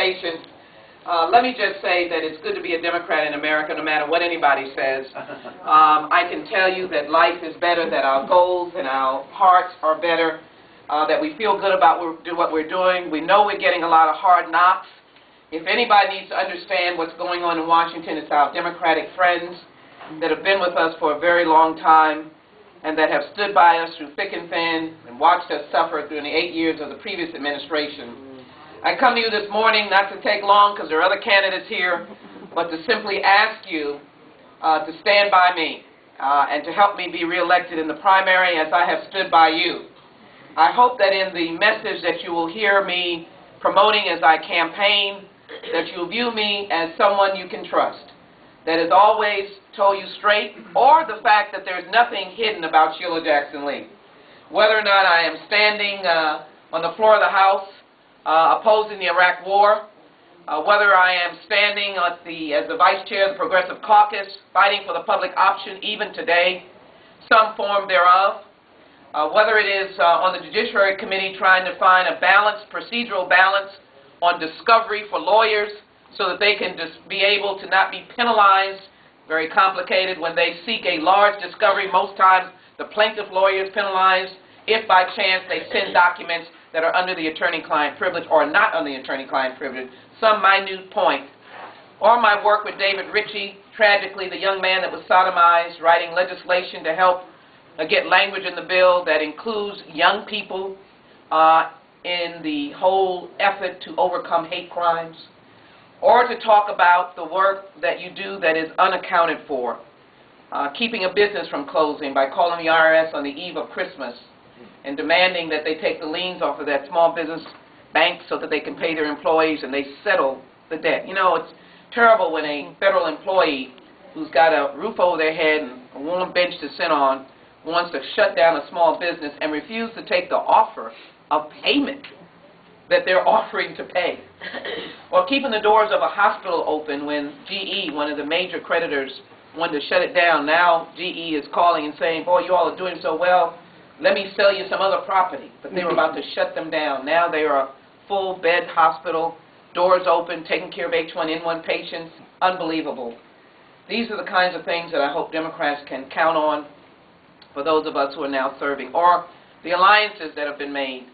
patience. Let me just say that it's good to be a Democrat in America, no matter what anybody says. I can tell you that life is better, that our goals and our hearts are better, that we feel good about what we're doing. We know we're getting a lot of hard knocks. If anybody needs to understand what's going on in Washington, it's our Democratic friends that have been with us for a very long time and that have stood by us through thick and thin and watched us suffer during the 8 years of the previous administration. I come to you this morning not to take long because there are other candidates here, but to simply ask you to stand by me and to help me be reelected in the primary as I have stood by you. I hope that in the message that you will hear me promoting as I campaign, that you'll view me as someone you can trust, that has always told you straight, or the fact that there's nothing hidden about Sheila Jackson Lee. Whether or not I am standing on the floor of the House opposing the Iraq War, whether I am standing as the Vice Chair of the Progressive Caucus, fighting for the public option even today, some form thereof, whether it is on the Judiciary Committee trying to find a balance, procedural balance, on discovery for lawyers so that they can just be able to not be penalized, very complicated, when they seek a large discovery. Most times the plaintiff lawyer is penalized if by chance they send documents that are under the attorney-client privilege or not under the attorney-client privilege, some minute point. Or my work with David Ritchie, tragically the young man that was sodomized, writing legislation to help get language in the bill that includes young people in the whole effort to overcome hate crimes, or to talk about the work that you do that is unaccounted for, keeping a business from closing by calling the IRS on the eve of Christmas and demanding that they take the liens off of that small business bank so that they can pay their employees and they settle the debt. You know, it's terrible when a federal employee who's got a roof over their head and a warm bench to sit on wants to shut down a small business and refuse to take the offer of payment that they're offering to pay. Or keeping the doors of a hospital open when GE, one of the major creditors, wanted to shut it down. Now GE is calling and saying, boy, you all are doing so well, let me sell you some other property. But they were about to shut them down. Now they are a full bed hospital, doors open, taking care of H1N1 patients. Unbelievable. These are the kinds of things that I hope Democrats can count on for those of us who are now serving. Or the alliances that have been made.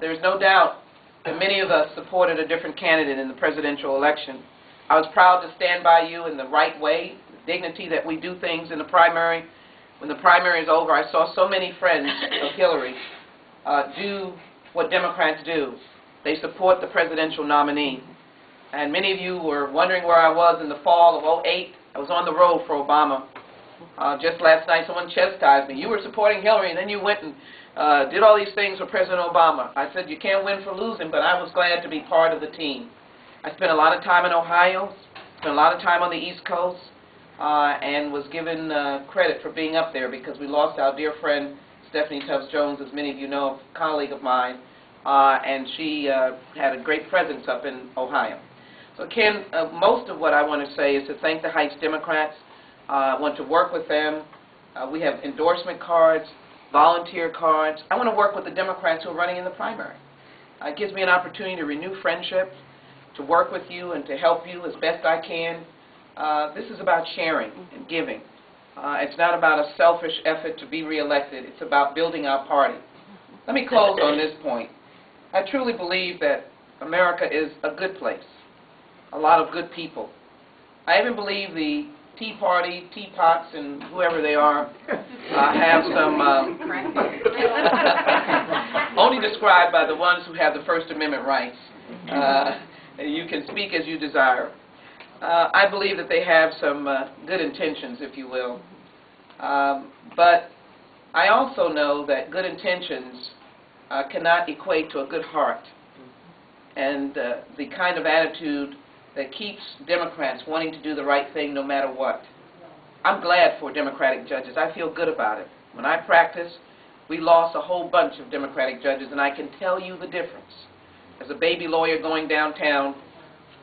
There's no doubt that many of us supported a different candidate in the presidential election. I was proud to stand by you in the right way, the dignity that we do things in the primary. When the primary is over, I saw so many friends of Hillary do what Democrats do. They support the presidential nominee. And many of you were wondering where I was in the fall of '08. I was on the road for Obama. Just last night, someone chastised me. You were supporting Hillary, and then you went and did all these things for President Obama. I said, you can't win for losing, but I was glad to be part of the team. I spent a lot of time in Ohio, spent a lot of time on the East Coast, and was given credit for being up there because we lost our dear friend Stephanie Tubbs Jones, as many of you know, a colleague of mine, and she had a great presence up in Ohio. So Ken, most of what I want to say is to thank the Heights Democrats. I want to work with them. We have endorsement cards, volunteer cards. I want to work with the Democrats who are running in the primary. It gives me an opportunity to renew friendship, to work with you and to help you as best I can. This is about sharing and giving. It's not about a selfish effort to be reelected. It's about building our party. Let me close on this point. I truly believe that America is a good place, a lot of good people. I even believe the Tea Party, teapots, and whoever they are, have some, only described by the ones who have the First Amendment rights. You can speak as you desire. I believe that they have some good intentions, if you will. But I also know that good intentions cannot equate to a good heart. And the kind of attitude that keeps Democrats wanting to do the right thing no matter what. I'm glad for Democratic judges. I feel good about it. When I practiced, we lost a whole bunch of Democratic judges, and I can tell you the difference. As a baby lawyer going downtown,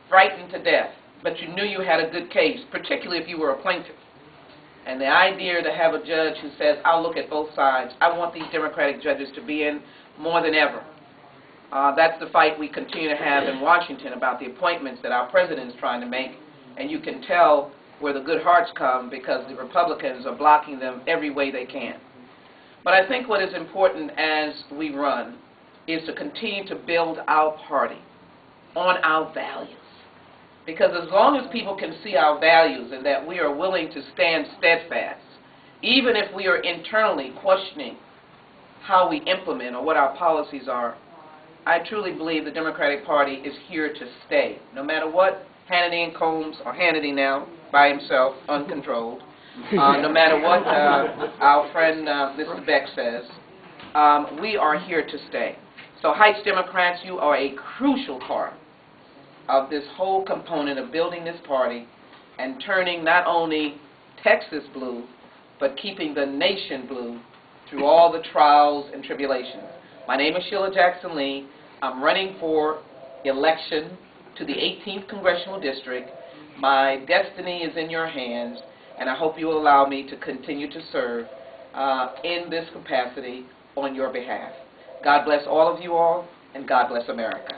frightened to death, but you knew you had a good case, particularly if you were a plaintiff. And the idea to have a judge who says, I'll look at both sides. I want these Democratic judges to be in more than ever. That's the fight we continue to have in Washington about the appointments that our president is trying to make, and you can tell where the good hearts come because the Republicans are blocking them every way they can. But I think what is important as we run is to continue to build our party on our values. Because as long as people can see our values and that we are willing to stand steadfast, even if we are internally questioning how we implement or what our policies are, I truly believe the Democratic Party is here to stay. No matter what Hannity and Combs, or Hannity now, by himself, uncontrolled, no matter what our friend Mr. Beck says, we are here to stay. So Heights Democrats, you are a crucial part of this whole component of building this party and turning not only Texas blue, but keeping the nation blue through all the trials and tribulations. My name is Sheila Jackson Lee. I'm running for election to the 18th Congressional District. My destiny is in your hands, and I hope you will allow me to continue to serve in this capacity on your behalf. God bless all of you all, and God bless America.